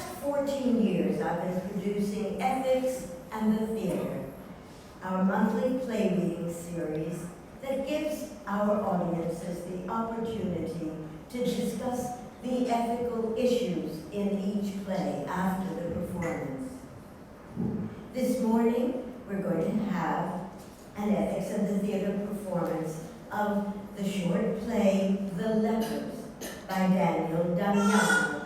past 14 years, I've been producing Ethics and the Theater, our monthly play reading series that gives our audiences the opportunity to discuss the ethical issues in each play after the performance. This morning, we're going to have an Ethics and the Theater performance of the short play, The Lepers, by Daniel Damiano.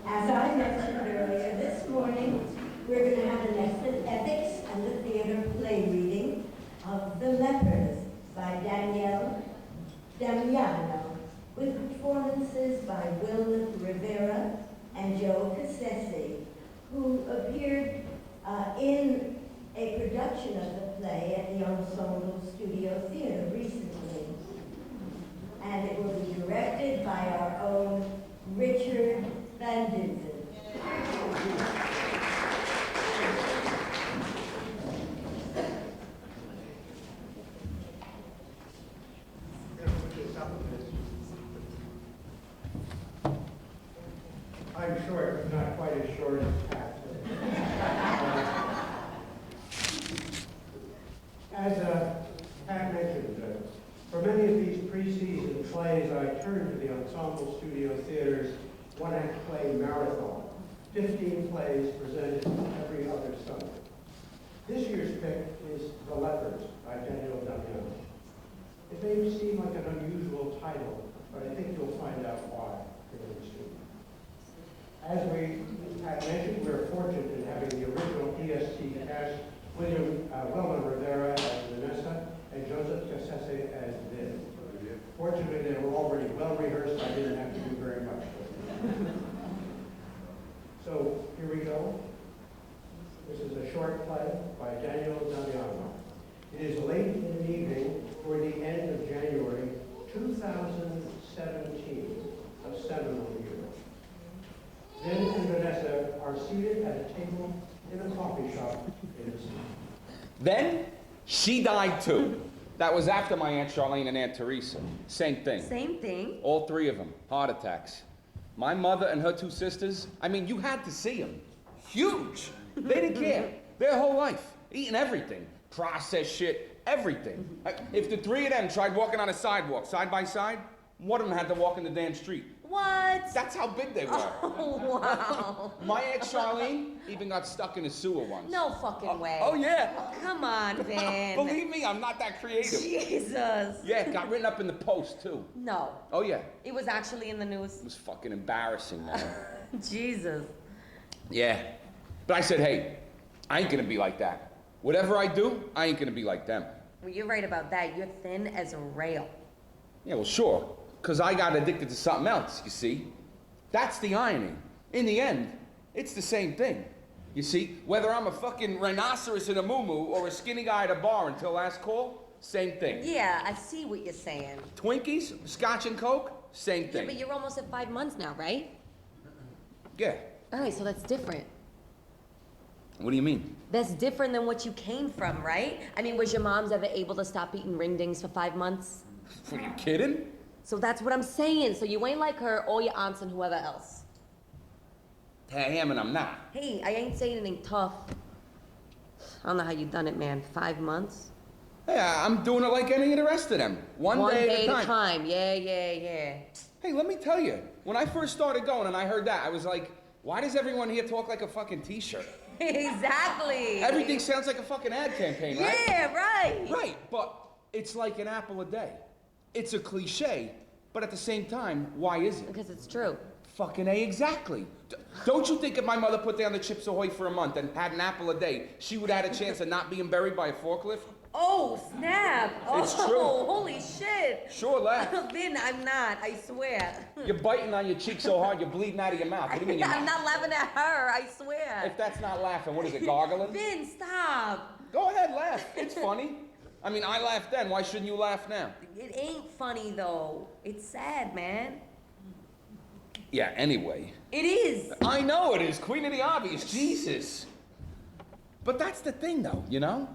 As I mentioned earlier, this morning, we're going to have an Ethics and the Theater play reading of The Lepers by Daniel Damiano, with performances by Will Rivera and Joe Cassesi, who appeared in a production of the play at the Ensemble Studio Theater recently. And it will be directed by our own Richard Van Duzen. I'm short, but not quite as short as Pat. As Pat mentioned, for many of these pre-season plays, I turn to the Ensemble Studio Theater's one-act play marathon, 15 plays presented every other Sunday. This year's pick is The Lepers by Daniel Damiano. It may seem like an unusual title, but I think you'll find out why very soon. As Pat mentioned, we're fortunate in having the original EST cast, Wilma Rivera as Vanessa and Joseph Cassese as Vin. Fortunately, they were already well rehearsed. I didn't have to do very much for them. So here we go. This is a short play by Daniel Damiano. It is late in the evening toward the end of January 2017, a seminal year. Vin and Vanessa are seated at a table in a coffee shop in the city. Then, she died too. That was after my Aunt Charlene and Aunt Teresa. Same thing. Same thing. All three of them, heart attacks. My mother and her two sisters, I mean, you had to see them. Huge. They didn't care. Their whole life, eating everything. Processed shit, everything. If the three of them tried walking on a sidewalk, side by side, one of them had to walk in the damn street. What? That's how big they were. Oh, wow. My Aunt Charlene even got stuck in a sewer once. No fucking way. Oh, yeah. Oh, come on, Vin. Believe me, I'm not that creative. Jesus. Yeah, it got written up in the Post, too. No. Oh, yeah. It was actually in the news. It was fucking embarrassing, man. Jesus. Yeah. But I said, hey, I ain't gonna be like that. Whatever I do, I ain't gonna be like them. Well, you're right about that. You're thin as a rail. Yeah, well, sure. Because I got addicted to something else, you see. That's the irony. In the end, it's the same thing. You see, whether I'm a fucking rhinoceros in a muumuu or a skinny guy at a bar until last call, same thing. Yeah, I see what you're saying. Twinkies, Scotch and Coke, same Yeah, thing. but you're almost at 5 months now, right? Yeah. All right, so that's different. What do you mean? That's different than what you came from, right? I mean, was your mom's ever able to stop eating ring dings for 5 months? Are you kidding? So that's what I'm saying. So you ain't like her or your aunts and whoever else. I am and I'm not. Hey, I ain't saying anything tough. I don't know how you done it, man. 5 months? Yeah, I'm doing it like any of the rest of them. One day at a time. Yeah, yeah, yeah. Hey, let me tell you, when I first started going and I heard that, I was like, why does everyone here talk like a fucking t-shirt? Exactly. Everything sounds like a fucking ad campaign, right? Yeah, right. Right, but it's like an apple a day. It's a cliche, but at the same time, why is it? Because it's true. Fucking A, exactly. Don't you think if my mother put down the Chips Ahoy for a month and had an apple a day, she would have had a chance of not being buried by a forklift? Oh, snap. Oh, It's true. Holy shit. Sure, laugh. Vin, I'm not, I swear. You're biting on your cheek so hard, you're bleeding out of your mouth. What do you mean you're I'm not laughing at her, I swear. If that's not laughing, what is it, gargling? Vin, stop. Go ahead, laugh. It's funny. I mean, I laughed then. Why shouldn't you laugh now? It ain't funny, though. It's sad, man. Yeah, anyway. It is. I know it is. Queen of the obvious. Jesus. But that's the thing, though, you know?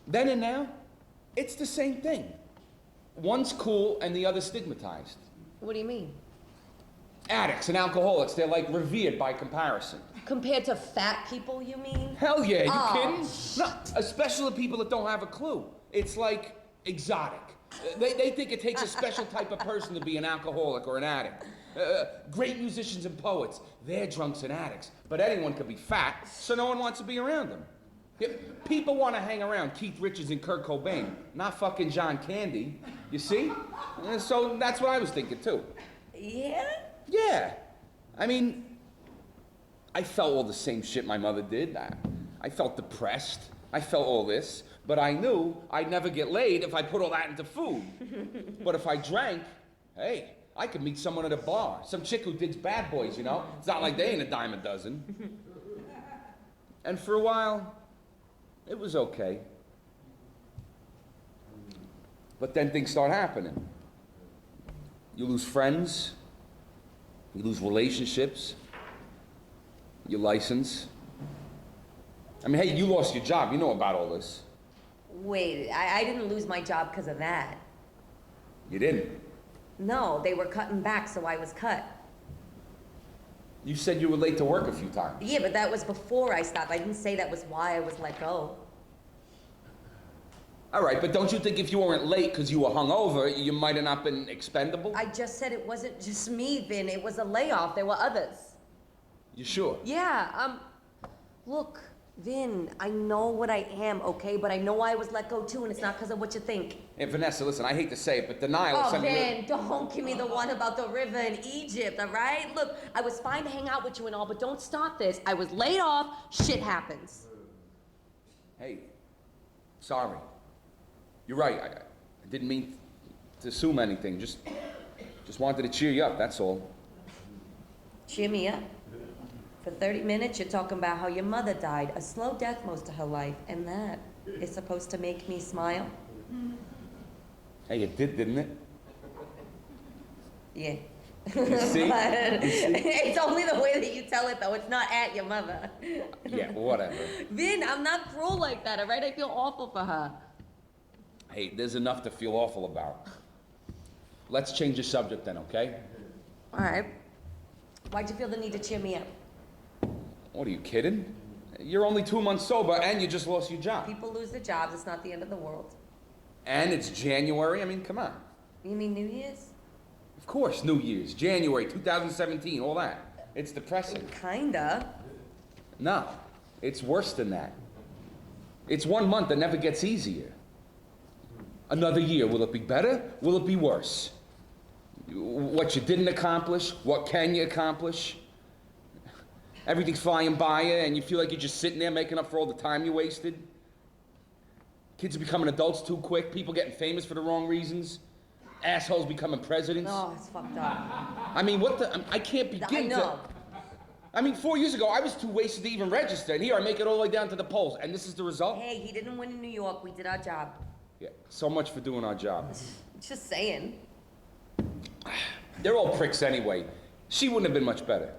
Then and now, it's the same thing. One's cool and the other's stigmatized. What do you mean? Addicts and alcoholics, they're like revered by comparison. Compared to fat people, you mean? Hell yeah, you Oh. kidding? No, especially people that don't have a clue. It's like exotic. They think it takes a special type of person to be an alcoholic or an addict. Great musicians and poets, they're drunks and addicts. But anyone could be fat, so no one wants to be around them. Yeah, people want to hang around Keith Richards and Kurt Cobain, not fucking John Candy. You see? So that's what I was thinking too. Yeah? Yeah. I mean, I felt all the same shit my mother did. I felt depressed. I felt all this. But I knew I'd never get laid if I put all that into food. But if I drank, hey, I could meet someone at a bar. Some chick who digs bad boys, you know? It's not like they ain't a dime a dozen. And for a while, it was okay. But then things start happening. You lose friends. You lose relationships. Your license. I mean, hey, you lost your job. You know about all this. Wait, I didn't lose my job because of that. You didn't. No, they were cutting back, so I was cut. You said you were late to work a few times. Yeah, but that was before I stopped. I didn't say that was why I was let go. All right, but don't you think if you weren't late because you were hungover, you might have not been expendable? I just said it wasn't just me, Vin. It was a layoff. There were others. You sure? Yeah, look, Vin, I know what I am, okay? But I know why I was let go too, and it's not because of what you think. Hey, Vanessa, listen, I hate to say it, but denial is Oh, something... Vin, don't give me the one about the river in Egypt, all right? Look, I was fine to hang out with you and all, but don't start this. I was laid off. Shit happens. Hey, sorry. You're right. I didn't mean to assume anything. Just wanted to cheer you up, that's all. Cheer me up. For 30 minutes, you're talking about how your mother died, a slow death most of her life, and that is supposed to make me smile? Hey, it did, didn't it? Yeah. You see? It's only the way that you tell it, though. It's not at your mother. Yeah, whatever. Vin, I'm not cruel like that, all right? I feel awful for her. Hey, there's enough to feel awful about. Let's change the subject then, okay? All right. Why'd you feel the need to cheer me up? What, are you kidding? You're only 2 months sober and you just lost your job. People lose their jobs. It's not the end of the world. And it's January. I mean, come on. You mean New Year's? Of course, New Year's, January 2017, all that. It's depressing. Kinda. No, it's worse than that. It's 1 month that never gets easier. Another year, will it be better? Will it be worse? What you didn't accomplish, what can you accomplish? Everything's flying by you and you feel like you're just sitting there making up for all the time you wasted. Kids are becoming adults too quick, people getting famous for the wrong reasons, assholes becoming presidents. Oh, it's fucked up. I mean, I can't begin I know. I mean, 4 years ago, I was too wasted to even register, and here I make it all the way down to the polls, and this is the result? Hey, he didn't win in New York. We did our job. Yeah, so much for doing our job. Just saying. They're all pricks anyway. She wouldn't have been much better.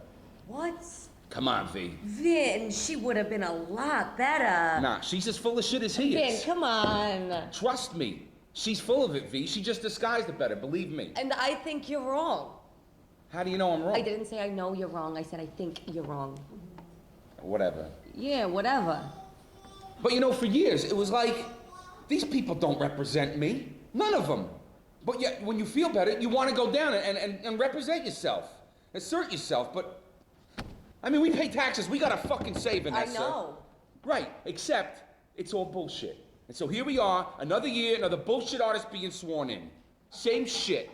What? Come on, V. Vin, she would have been a lot better. Nah, she's as full of shit as he Vin, is. come on. Trust me. She's full of it, V. She just disguised it better, believe me. And I think you're wrong. How do you know I'm wrong? I didn't say I know you're wrong. I said I think you're wrong. Whatever. Yeah, whatever. But you know, for years, it was like, these people don't represent me. None of them. But yet, when you feel better, you want to go down and represent yourself. Assert yourself, but... I mean, we pay taxes. We gotta fucking save, Vanessa. I know. Right, except it's all bullshit. And so here we are, another year, another bullshit artist being sworn in. Same shit.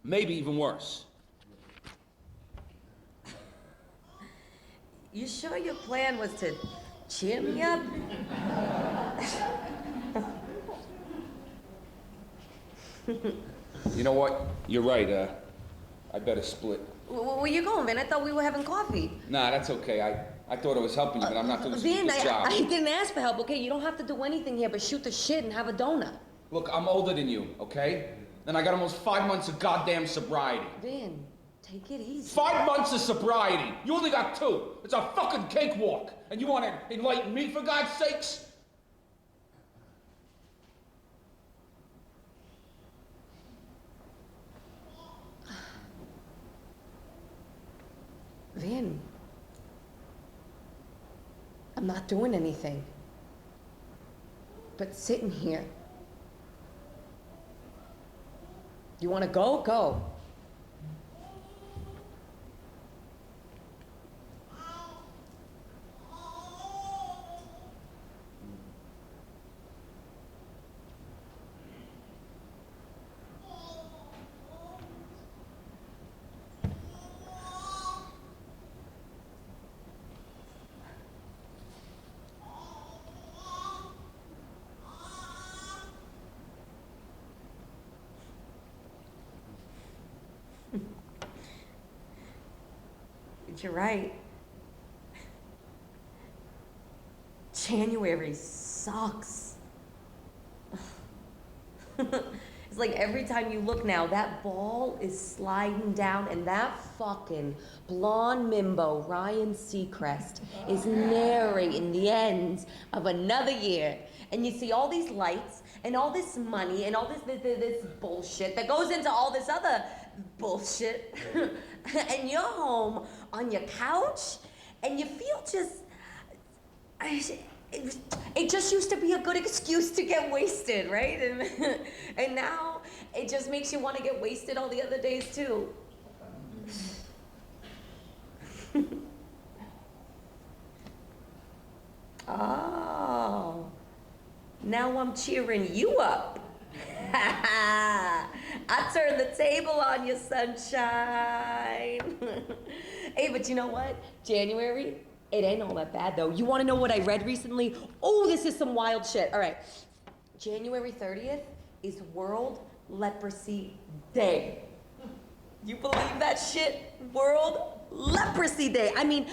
Maybe even worse. You sure your plan was to cheer me up? You know what? You're right, I better split. Where you going, Vin? I thought we were having coffee. Nah, that's okay. I thought I was helping you, but I'm not doing Vin, this job. I didn't ask for help, okay? You don't have to do anything here but shoot the shit and have a donut. Look, I'm older than you, okay? And I got almost 5 months of goddamn sobriety. Vin, take it easy. 5 months of sobriety. You only got 2. It's a fucking cakewalk. And you want to enlighten me, for God's sakes? Vin, I'm not doing anything. But sitting here. You wanna go? Go. You're right. January sucks. It's like every time you look now, that ball is sliding down, and that fucking blonde mimbo, Ryan Seacrest, is narrating the end of another year. And you see all these lights, and all this money, and all this bullshit that goes into all this other bullshit. And you're home on your couch, and you feel just... It just used to be a good excuse to get wasted, right? And now it just makes you want to get wasted all the other days too. Oh, now I'm cheering you up. I turned the table on you, sunshine. Hey, but you know what? January, it ain't all that bad, though. You want to know what I read recently? Oh, this is some wild shit. All right. January 30th is World Leprosy Day. You believe that shit? World Leprosy Day. I mean,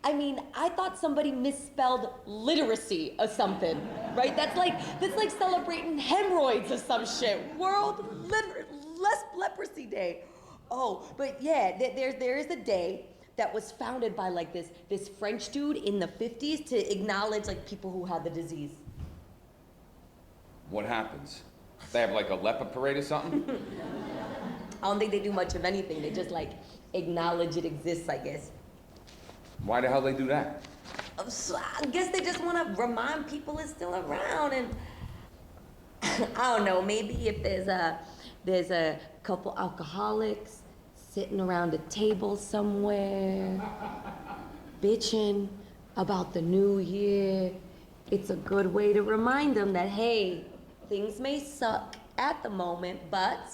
I thought somebody misspelled literacy or something, right? That's like celebrating hemorrhoids or some shit. World Leprosy Day. Oh, but yeah, there is a day that was founded by like this French dude in the 50s to acknowledge like people who had the disease. What happens? They have like a leper parade or something? I don't think they do much of anything. They just like acknowledge it exists, I guess. Why the hell they do that? So I guess they just want to remind people it's still around, and I don't know, maybe if there's a couple alcoholics sitting around a table somewhere, bitching about the new year, it's a good way to remind them that, hey, things may suck at the moment, but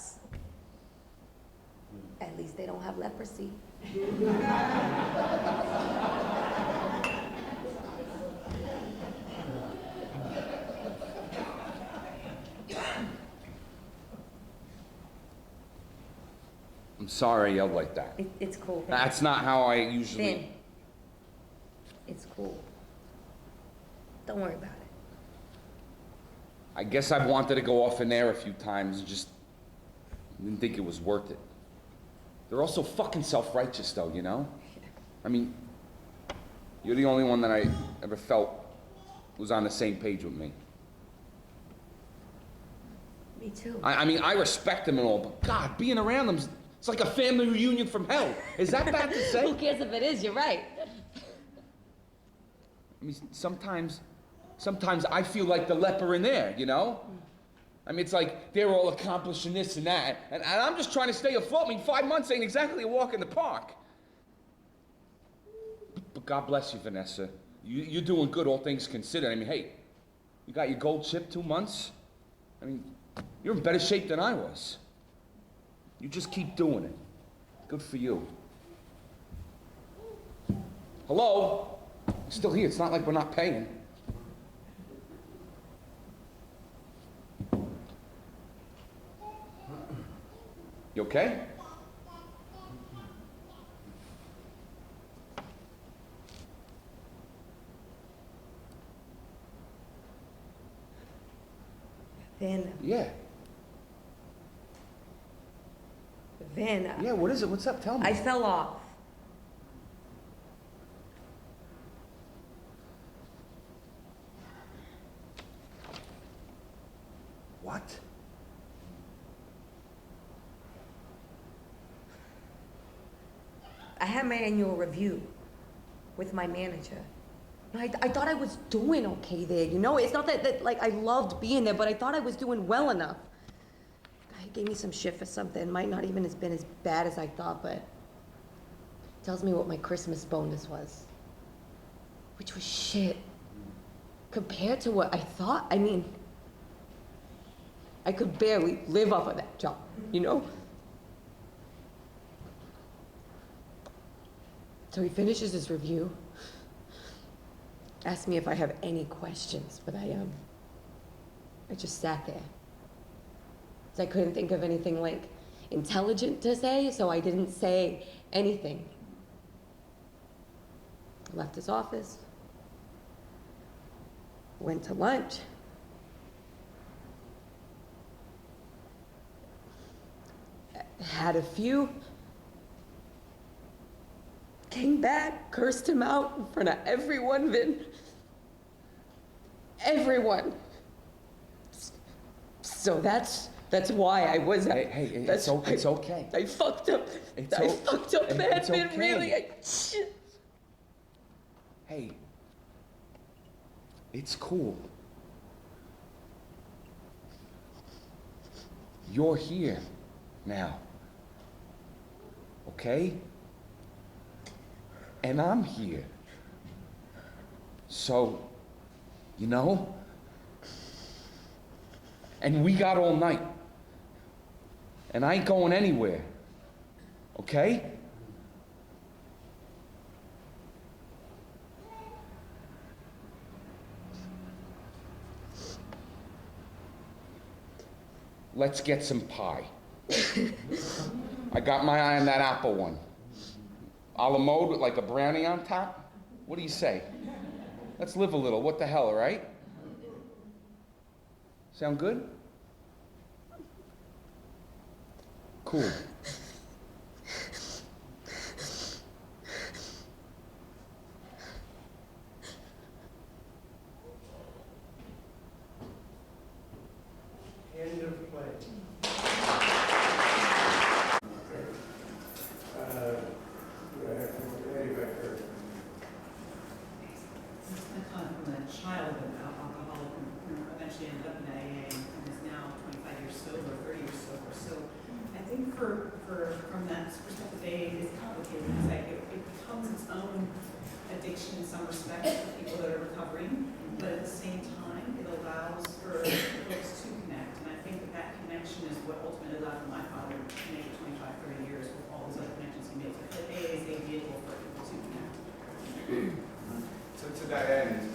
at least they don't have leprosy. I'm sorry I yelled like that. It's cool. Vin. That's not how I usually... Vin, it's cool. Don't worry about it. I guess I've wanted to go off in there a few times and just didn't think it was worth it. They're all so fucking self-righteous though, you know? I mean, you're the only one that I ever felt was on the same page with me. Me too. I mean, I respect them and all, but God, being around them, it's like a family reunion from hell. Is that bad to say? Who cares if it is? You're right. I mean, sometimes I feel like the leper in there, you know? I mean, it's like they're all accomplishing this and that, and I'm just trying to stay afloat. I mean, 5 months ain't exactly a walk in the park. But God bless you, Vanessa. You're doing good, all things considered. I mean, hey, you got your gold chip 2 months. I mean, you're in better shape than I was. You just keep doing it. Good for you. Hello? I'm still here. It's not like we're not paying. You okay? Vin. Yeah. Vin. Yeah, what is it? What's up? Tell me. I fell off. What? I had my annual review with my manager. I thought I was doing okay there, you know? It's not that like I loved being there, but I thought I was doing well enough. He gave me some shit for something. Might not even have been as bad as I thought, but tells me what my Christmas bonus was. Which was shit. Compared to what I thought, I mean, I could barely live off of that job, you know? So he finishes his review, asks me if I have any questions, but I just sat there. So I couldn't think of anything like intelligent to say, so I didn't say anything. I left his office, went to lunch. Had a few, came back, cursed him out in front of everyone, Vin. Everyone. So that's why I was. Hey, it's okay. I fucked up. I fucked up bad, Vin. Okay. Really. Hey, it's cool. You're here now. Okay? And I'm here. So, you know? And we got all night. And I ain't going anywhere. Okay? Let's get some pie. I got my eye on that apple one. A la mode with like a brownie on top? What do you say? Let's live a little. What the hell, all right? Sound good? Cool. End of play. I come from a child of an alcoholic and eventually ended up in AA and is now 25 years sober, 30 years sober. So I think from that perspective, AA is complicated. It's like it becomes its own addiction in some respects for people that are recovering, but at the same time, it allows for folks to connect. And I think that connection is what ultimately allowed my father to make it 25, 30 years with all those other connections he made. So AA is a vehicle for people to connect. So to that end,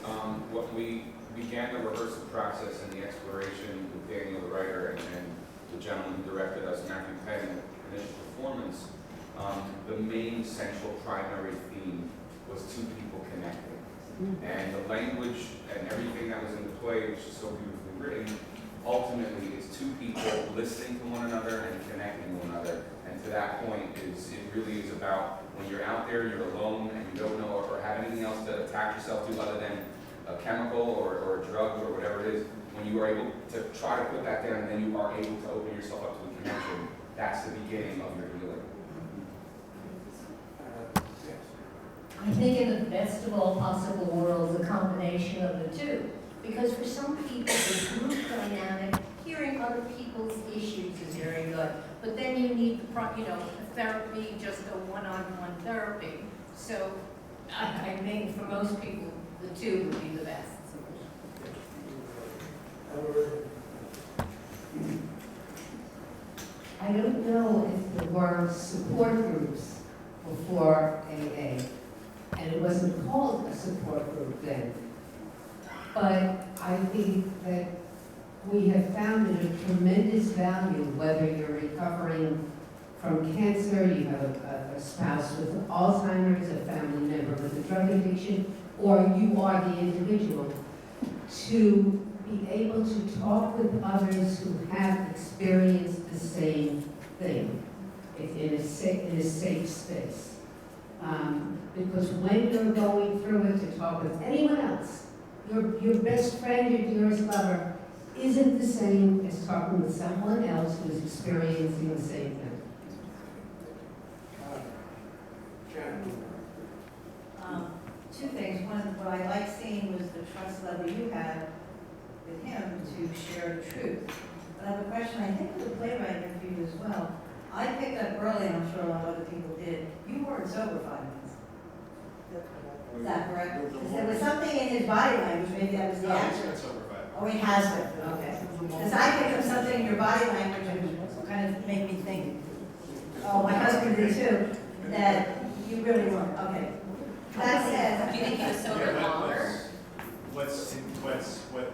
when we began the rehearsal process and the exploration with Daniel, the writer, and the gentleman who directed us, Matthew Penn, initial performance, the main central primary theme was two people connecting. And the language and everything that was in the play, which is so beautifully written, ultimately is two people listening to one another and connecting with one another. And to that point, it really is about when you're out there, you're alone, and you don't know or have anything else to attach yourself to other than a chemical or a drug or whatever it is. When you are able to try to put that down, and then you are able to open yourself up to a connection, that's the beginning of your healing. Yes. I think in the best of all possible worlds, a combination of the two. Because for some people, the group dynamic, hearing other people's issues is very good. But then you need, therapy, just a one-on-one therapy. So I think for most people, the two would be the best solution. I don't know if there were support groups before AA, and it wasn't called a support group then. But I think that we have found it of tremendous value, whether you're recovering from cancer, you have a spouse with Alzheimer's, a family member with a drug addiction, or you are the individual, to be able to talk with others who have experienced the same thing in a safe space. Because when you're going through it, to talk with anyone else, your best friend, your dearest lover, isn't the same as talking with someone else who's experiencing the same thing. Two things. One, what I liked seeing was the trust level you had with him to share the truth. But I have a question, I think, for the playwright and for you as well. I picked up early, and I'm sure a lot of other people did, you weren't sober 5 months. Is that correct? Because there was something in his body language, maybe that was the accent. Oh, he has been, okay. Because I picked up something in your body language and kind of made me think, oh, my husband did too, that you really weren't, okay. That said, Do you think he was sober longer? What's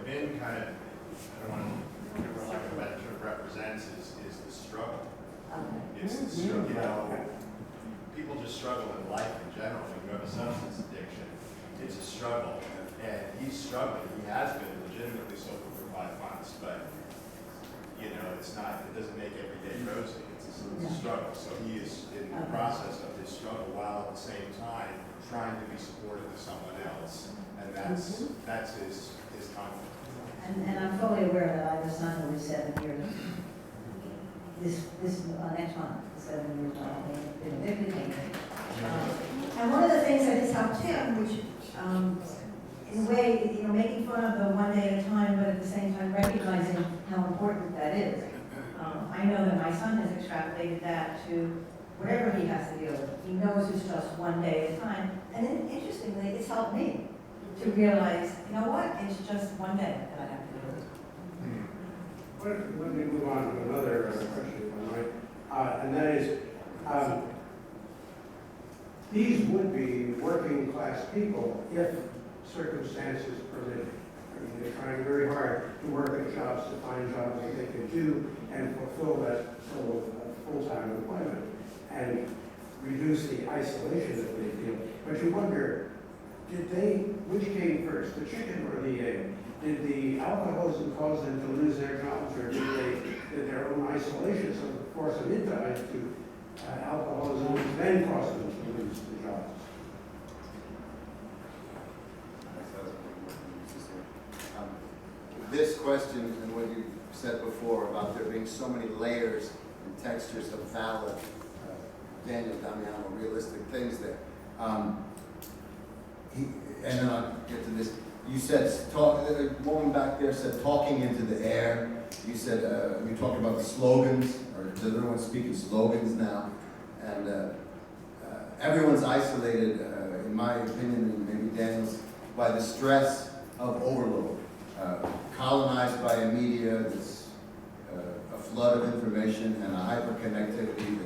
been kind of, I don't want to, for lack of a better term, represents is the struggle. It's the struggle, you know, people just struggle in life in general. When you have a substance addiction, it's a struggle. And he's struggling. He has been legitimately sober for 5 months, but, you know, it doesn't make every day rosy. It's a struggle. So he is in the process of his struggle while at the same time trying to be supportive of someone else. And that's his conflict. and I'm fully aware that I have a son who is 7 years. Next month, 7 years old, been addicted. And one of the things that has helped him, which in a way, you know, making fun of the 1 day at a time, but at the same time recognizing how important that is. I know that my son has extrapolated that to whatever he has to deal with. He knows it's just 1 day at a time. And then, interestingly, it's helped me to realize, you know what, it's just 1 day that I have to deal with. Let me move on to another question, if I might. And that is, these would be working class people if circumstances permitted. I mean, they're trying very hard to work at jobs, to find jobs that they can do and fulfill that full-time employment and reduce the isolation that they feel. But you wonder, which came first, the chicken or the egg? Did the alcoholism cause them to lose their jobs, or did their own isolation sort of force them into alcoholism, which then caused them to lose the jobs? This question and what you said before about there being so many layers and textures of valid, Daniel Damiano, realistic things there. And then I'll get to this. You said, a woman back there said talking into the air. You said, you talked about the slogans, or is everyone speaking slogans now? And everyone's isolated, in my opinion, and maybe Daniel's, by the stress of overload. Colonized by a media that's a flood of information and a hyper-connectivity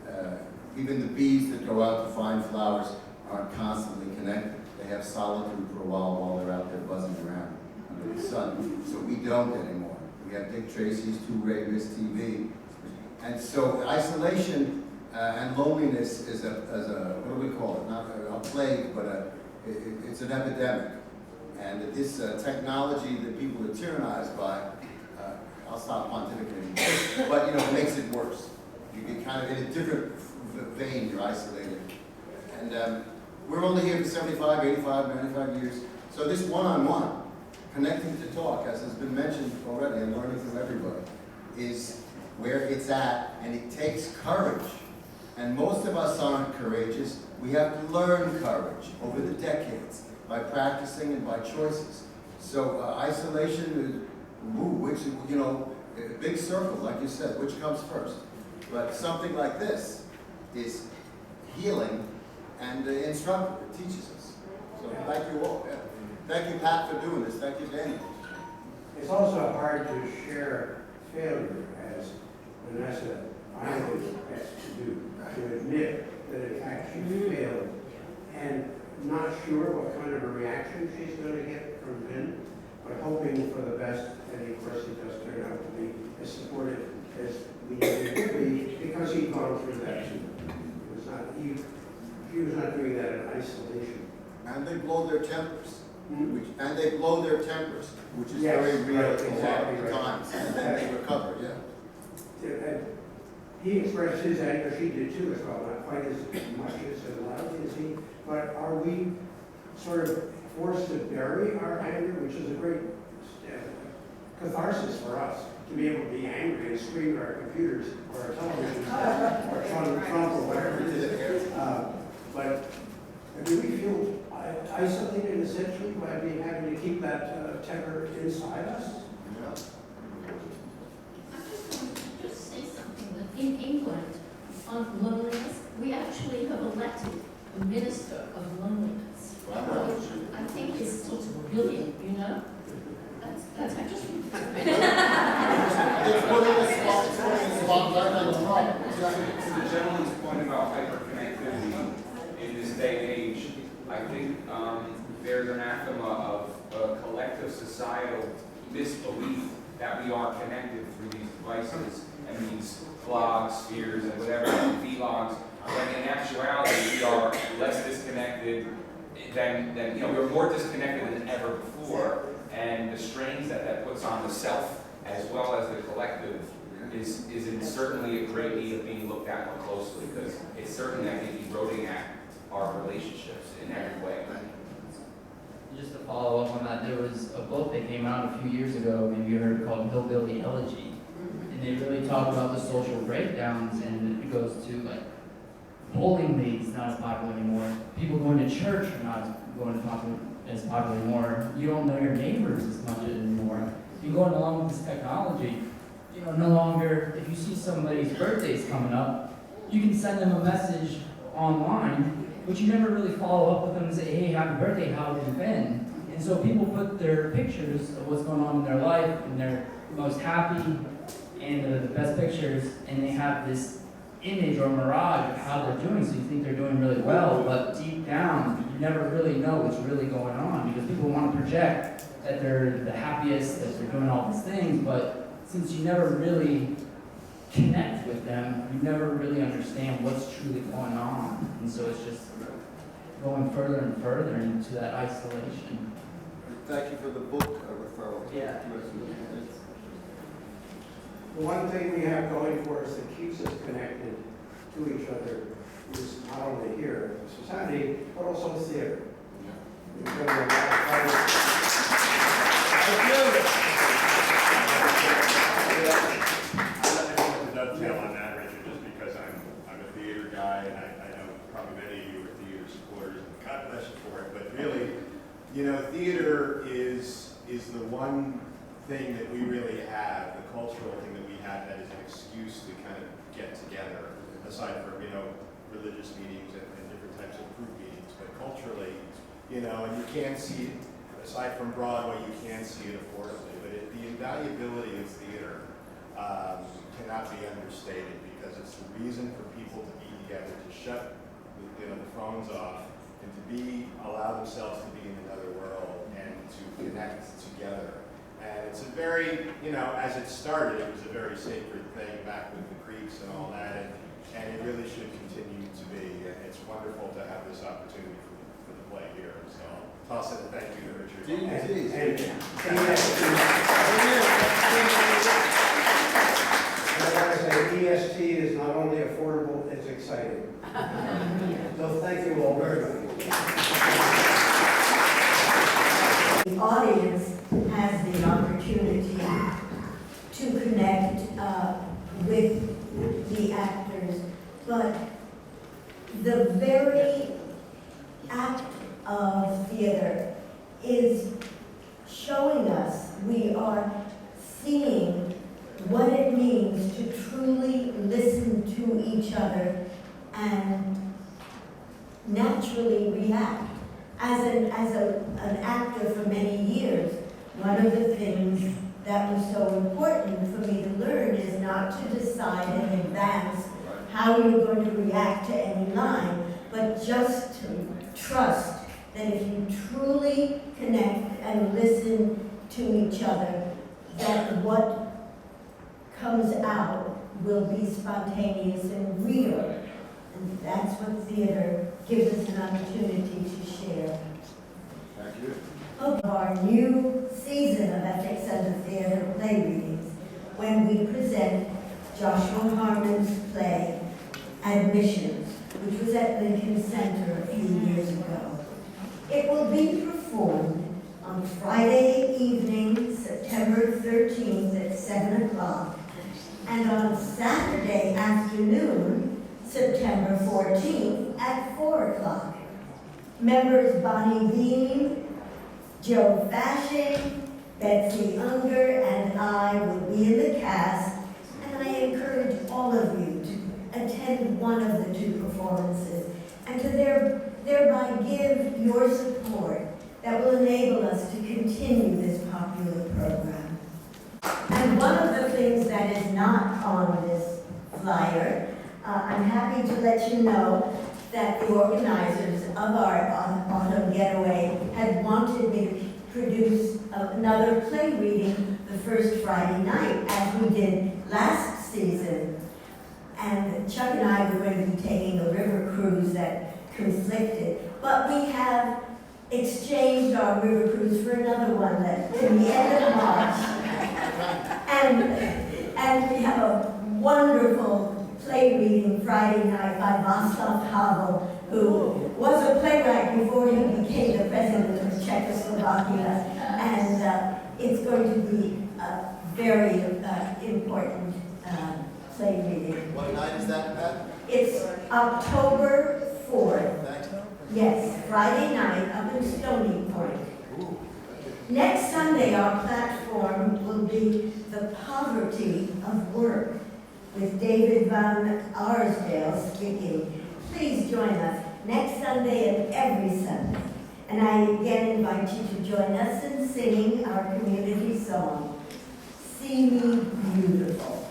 that even the bees that go out to find flowers aren't constantly connected. They have solitude for a while they're out there buzzing around under the sun. So we don't anymore. We have Dick Tracy's two-ray Miss TV. And so isolation and loneliness is a, what do we call it? Not a plague, but it's an epidemic. And this technology that people are tyrannized by, I'll stop pontificating, but you know, it makes it worse. You get kind of in a different vein, you're isolated. And we're only here for 75, 85, 95 years. So this one-on-one, connecting to talk, as has been mentioned already, and learning from everybody, is where it's at, and it takes courage. And most of us aren't courageous. We have to learn courage over the decades by practicing and by choices. So isolation, which, you know, a big circle, like you said, which comes first? But something like this is healing and instructive. It teaches us. So thank you all. Thank you, Pat, for doing this. Thank you, Daniel. It's also hard to share failure, as Vanessa finally has to do, to admit that in fact she failed, and not sure what kind of a reaction she's going to get from Vin, but hoping for the best, and of course it does turn out to be as supportive as we knew it would be, because he'd gone through that too. It was not, he was not doing that in isolation. And they blow their tempers. And they blow their tempers, which is very real a lot of the times, and then they recover, And he expressed his anger, she did too as well, not quite as much as loud as he, but are we sort of forced to bury our anger, which is a great catharsis for us, to be able to be angry and scream at our computers or our televisions or Trump or whatever it is. But essentially by being having to keep that temper inside us. Yeah. I just want to just say something, that in England, on loneliness, we actually have elected a minister of loneliness. Wow. I think it's brilliant, you know? That's I just. It's putting a spotlight on the problem. To the gentleman's point about hyperconnectivity in this day and age, I think there's an anathema of a collective societal misbelief that we are connected through these devices and these vlogs, spheres, and whatever, vlogs, when in actuality we are less disconnected than we're more disconnected than ever before, and the strains that puts on the self as well as the collective is certainly a great need of being looked at more closely, because it's certainly, I think, eroding at our relationships in every way. Just to follow up on that, there was a book that came out a few years ago, maybe you heard, called Hillbilly Elegy. And they really talk about the social breakdowns, and it goes to like bowling leagues not as popular anymore. People going to church are not going to as popular anymore. You don't know your neighbors as much anymore. You're going along with this technology. No longer, if you see somebody's birthday's coming up, you can send them a message online, but you never really follow up with them and say, hey, happy birthday, how have you been? And so people put their pictures of what's going on in their life, and they're most happy, and the best pictures, and they have this image or mirage of how they're doing, so you think they're doing really well, but deep down, you never really know what's really going on, because people want to project that they're the happiest, that they're doing all these things, but since you never really connect with them, you never really understand what's truly going on. And so it's just going further and further into that isolation. Thank you for the book referral. Yeah. The one thing we have going for us that keeps us connected to each other is not only here in society, but also theater. We've done a lot of I want to dovetail on that, Richard, just because I'm a theater guy, and I know probably many of you are theater supporters, and God bless you for it, but really, theater is the one thing that we really have, the cultural thing that we have that is an excuse to kind of get together, aside from, religious meetings and different types of group meetings, but culturally, and you can't see it, aside from Broadway, you can't see it affordably, but the invaluability of theater cannot be understated, because it's the reason for people to be together, to shut the phones off, and to allow themselves to be in another world and to connect together. And it's a very, as it started, it was a very sacred thing back with the Creeks and all that, and it really should continue to be. And it's wonderful to have this opportunity for the play here. So I'll toss it and thank you to Richard. I want to say EST is not only affordable, it's exciting. So thank you all very much. The audience has the opportunity to connect with the actors, but the very act of theater is showing us, we are seeing what it means to truly listen to each other and naturally react. As an actor for many years, one of the things that was so important for me to learn is not to decide in advance how you're going to react to any line, but just to trust that if you truly connect and listen to each other, that what comes out will be spontaneous and real. And that's what theater gives us an opportunity to share. Thank you. Of our new season of Ethics and the Theater play readings, when we present Joshua Harmon's play, Admissions, which was at Lincoln Center a few years ago. It will be performed on Friday evening, September 13th at 7 o'clock, and on Saturday afternoon, September 14th at 4 o'clock. Members Bonnie Bean, Joe Fashing, Betsy Unger, and I will be in the cast, and I encourage all of you to attend one of the two performances and to thereby give your support that will enable us to continue this popular program. And one of the things that is not on this flyer, I'm happy to let you know that the organizers of our autumn getaway had wanted me to produce another play reading the first Friday night, as we did last season. And Chuck and I were going to be taking a river cruise that conflicted, but we have exchanged our river cruise for another one that in the end of March. And we have a wonderful play reading Friday night by Václav Havel, who was a playwright before he became the president of Czechoslovakia. And it's going to be a very important play reading. What night is that, Pat? It's October 4th. Thank you. Yes, Friday night up in Stony Point. Next Sunday, our platform will be The Poverty of Work with David Van Arsdale speaking. Please join us next Sunday and every Sunday. And I again invite you to join us in singing our community song, See Me Beautiful.